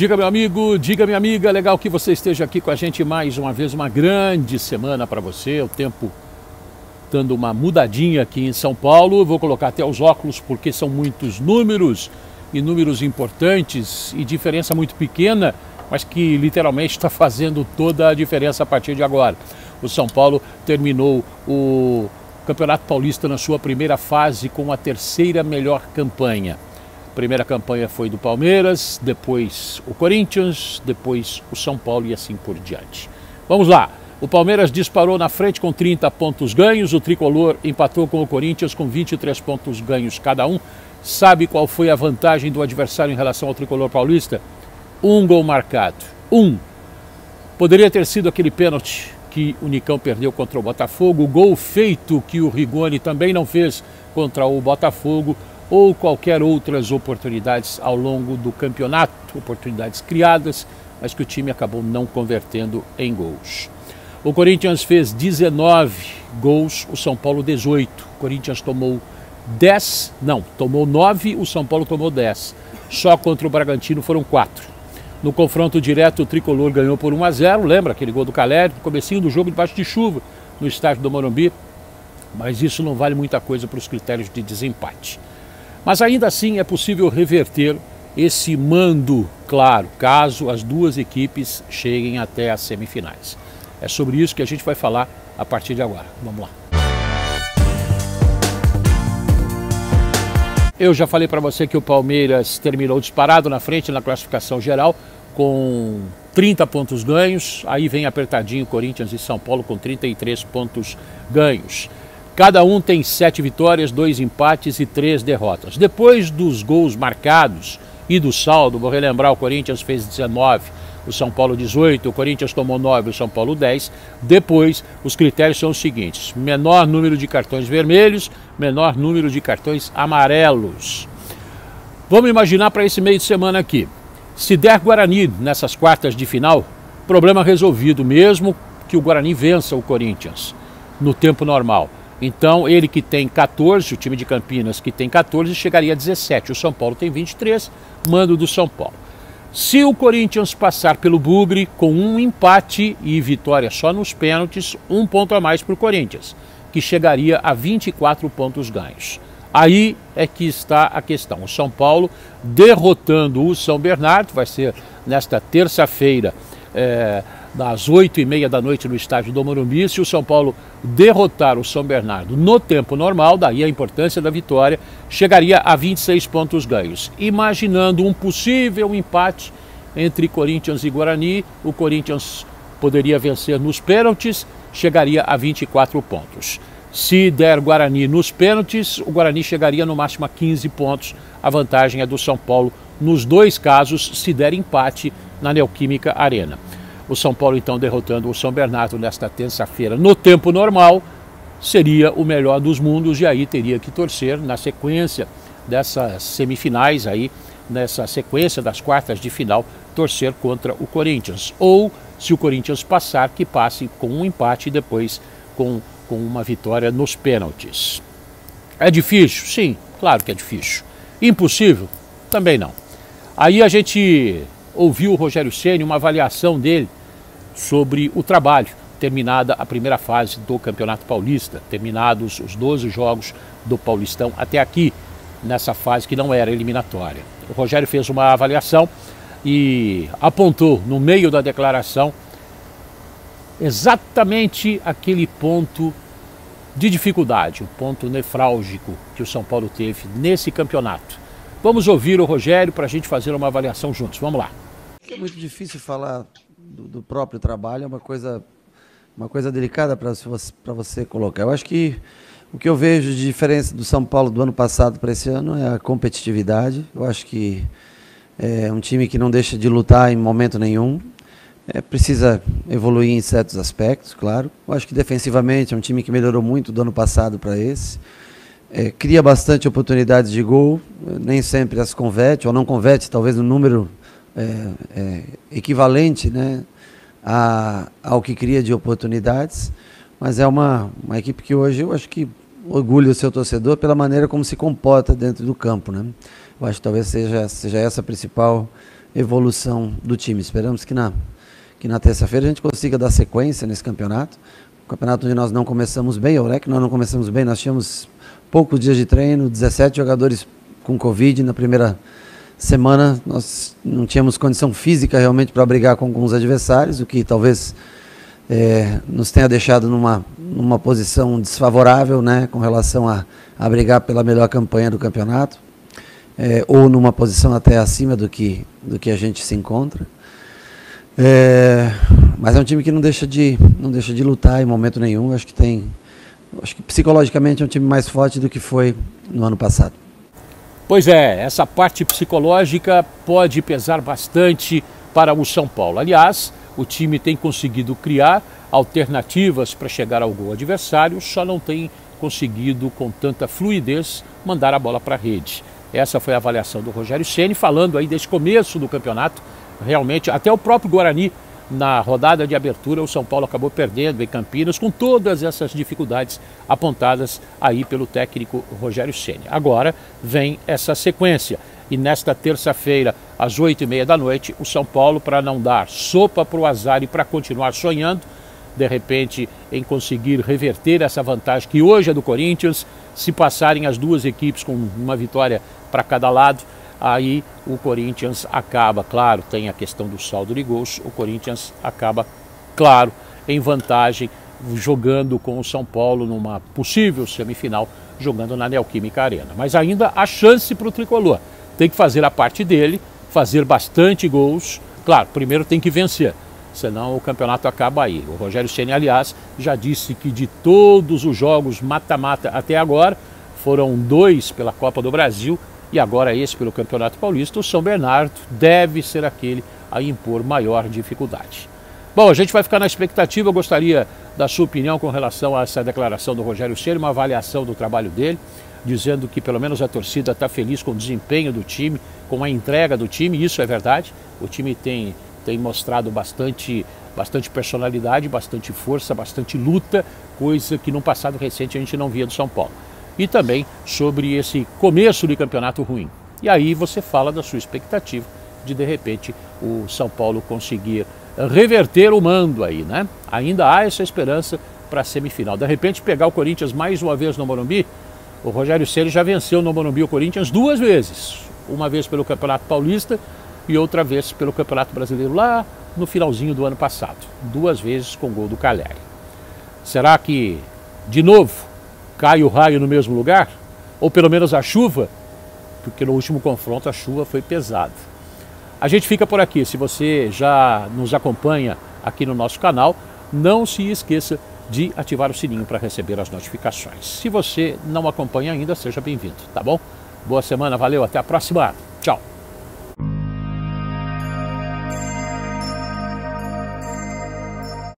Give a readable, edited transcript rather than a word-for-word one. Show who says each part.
Speaker 1: Diga, meu amigo, diga, minha amiga, legal que você esteja aqui com a gente mais uma vez, uma grande semana para você, o tempo dando uma mudadinha aqui em São Paulo. Vou colocar até os óculos porque são muitos números e números importantes e diferença muito pequena, mas que literalmente está fazendo toda a diferença a partir de agora. O São Paulo terminou o Campeonato Paulista na sua primeira fase com a terceira melhor campanha. A primeira campanha foi do Palmeiras, depois o Corinthians, depois o São Paulo e assim por diante. Vamos lá, o Palmeiras disparou na frente com 30 pontos ganhos, o Tricolor empatou com o Corinthians com 23 pontos ganhos cada um. Sabe qual foi a vantagem do adversário em relação ao Tricolor paulista? Um gol marcado, Poderia ter sido aquele pênalti que o Nicão perdeu contra o Botafogo, o gol feito que o Rigoni também não fez contra o Botafogo, ou qualquer outras oportunidades ao longo do campeonato, oportunidades criadas, mas que o time acabou não convertendo em gols. O Corinthians fez 19 gols, o São Paulo 18. O Corinthians tomou 9, o São Paulo tomou 10. Só contra o Bragantino foram 4. No confronto direto, o Tricolor ganhou por 1-0, lembra aquele gol do Caleri, no comecinho do jogo debaixo de chuva, no estádio do Morumbi, mas isso não vale muita coisa para os critérios de desempate. Mas ainda assim é possível reverter esse mando, claro, caso as duas equipes cheguem até as semifinais. É sobre isso que a gente vai falar a partir de agora. Vamos lá. Eu já falei para você que o Palmeiras terminou disparado na frente na classificação geral com 30 pontos ganhos. Aí vem apertadinho Corinthians e São Paulo com 33 pontos ganhos. Cada um tem 7 vitórias, 2 empates e 3 derrotas. Depois dos gols marcados e do saldo, vou relembrar, o Corinthians fez 19, o São Paulo 18, o Corinthians tomou 9, o São Paulo 10. Depois, os critérios são os seguintes: menor número de cartões vermelhos, menor número de cartões amarelos. Vamos imaginar para esse meio de semana aqui. Se der Guarani nessas quartas de final, problema resolvido, mesmo que o Guarani vença o Corinthians no tempo normal. Então, ele que tem 14, o time de Campinas que tem 14, chegaria a 17. O São Paulo tem 23, mando do São Paulo. Se o Corinthians passar pelo Bugre com um empate e vitória só nos pênaltis, 1 ponto a mais para o Corinthians, que chegaria a 24 pontos ganhos. Aí é que está a questão. O São Paulo derrotando o São Bernardo, vai ser nesta terça-feira, das 8h30 da noite no estádio do Morumbi. Se o São Paulo derrotar o São Bernardo no tempo normal, daí a importância da vitória, chegaria a 26 pontos ganhos. Imaginando um possível empate entre Corinthians e Guarani, o Corinthians poderia vencer nos pênaltis, chegaria a 24 pontos. Se der Guarani nos pênaltis, o Guarani chegaria no máximo a 15 pontos. A vantagem é do São Paulo nos dois casos, se der empate na Neoquímica Arena. O São Paulo, então, derrotando o São Bernardo nesta terça-feira no tempo normal, seria o melhor dos mundos, e aí teria que torcer na sequência dessas semifinais, aí, nessa sequência das quartas de final, torcer contra o Corinthians. Ou, se o Corinthians passar, que passe com um empate e depois com uma vitória nos pênaltis. É difícil? Sim, claro que é difícil. Impossível? Também não. Aí a gente ouviu o Rogério Ceni, uma avaliação dele sobre o trabalho, terminada a primeira fase do Campeonato Paulista, terminados os 12 jogos do Paulistão até aqui, nessa fase que não era eliminatória. O Rogério fez uma avaliação e apontou no meio da declaração exatamente aquele ponto de dificuldade, o ponto nefrálgico que o São Paulo teve nesse campeonato. Vamos ouvir o Rogério para a gente fazer uma avaliação juntos. Vamos lá.
Speaker 2: É muito difícil falar do próprio trabalho, é uma coisa delicada para você colocar. Eu acho que o que eu vejo de diferença do São Paulo do ano passado para esse ano é a competitividade. Eu acho que é um time que não deixa de lutar em momento nenhum. Precisa evoluir em certos aspectos, claro. Eu acho que defensivamente é um time que melhorou muito do ano passado para esse. Cria bastante oportunidades de gol, nem sempre as converte, ou não converte, talvez no número equivalente, né, ao que cria de oportunidades. Mas é uma equipe que hoje eu acho que orgulha o seu torcedor pela maneira como se comporta dentro do campo, né? Eu acho que talvez seja essa a principal evolução do time. Esperamos que na terça-feira a gente consiga dar sequência nesse campeonato. Um campeonato onde nós não começamos bem, ou é que nós não começamos bem, nós tínhamos poucos dias de treino, 17 jogadores com Covid na primeira semana, nós não tínhamos condição física realmente para brigar com alguns adversários, o que talvez nos tenha deixado numa posição desfavorável, né, com relação a brigar pela melhor campanha do campeonato, ou numa posição até acima do que a gente se encontra. Mas é um time que não deixa de lutar em momento nenhum. Acho que psicologicamente é um time mais forte do que foi no ano passado.
Speaker 1: Pois é, essa parte psicológica pode pesar bastante para o São Paulo. Aliás, o time tem conseguido criar alternativas para chegar ao gol adversário, só não tem conseguido com tanta fluidez mandar a bola para a rede. Essa foi a avaliação do Rogério Ceni, falando aí desse começo do campeonato. Realmente, até o próprio Guarani, na rodada de abertura, o São Paulo acabou perdendo em Campinas, com todas essas dificuldades apontadas aí pelo técnico Rogério Ceni. Agora vem essa sequência. E nesta terça-feira, às 8h30 da noite, o São Paulo, para não dar sopa para o azar e para continuar sonhando, de repente, em conseguir reverter essa vantagem que hoje é do Corinthians, se passarem as duas equipes com uma vitória para cada lado, aí o Corinthians acaba, claro, tem a questão do saldo de gols, o Corinthians acaba, claro, em vantagem, jogando com o São Paulo numa possível semifinal, jogando na Neoquímica Arena. Mas ainda há chance para o Tricolor. Tem que fazer a parte dele, fazer bastante gols. Claro, primeiro tem que vencer, senão o campeonato acaba aí. O Rogério Ceni, aliás, já disse que de todos os jogos mata-mata até agora, foram 2 pela Copa do Brasil e agora esse pelo Campeonato Paulista, o São Bernardo deve ser aquele a impor maior dificuldade. Bom, a gente vai ficar na expectativa. Eu gostaria da sua opinião com relação a essa declaração do Rogério Ceni, uma avaliação do trabalho dele, dizendo que pelo menos a torcida está feliz com o desempenho do time, com a entrega do time. Isso é verdade, o time tem mostrado bastante personalidade, bastante força, bastante luta, coisa que no passado recente a gente não via do São Paulo. E também sobre esse começo de campeonato ruim. E aí você fala da sua expectativa de repente o São Paulo conseguir reverter o mando aí, né? Ainda há essa esperança para a semifinal. De repente pegar o Corinthians mais uma vez no Morumbi. O Rogério Ceni já venceu no Morumbi o Corinthians 2 vezes. Uma vez pelo Campeonato Paulista e outra vez pelo Campeonato Brasileiro lá no finalzinho do ano passado. 2 vezes com gol do Caleri. Será que, de novo, cai o raio no mesmo lugar? Ou pelo menos a chuva? Porque no último confronto a chuva foi pesada. A gente fica por aqui. Se você já nos acompanha aqui no nosso canal, não se esqueça de ativar o sininho para receber as notificações. Se você não acompanha ainda, seja bem-vindo, tá bom? Boa semana, valeu, até a próxima!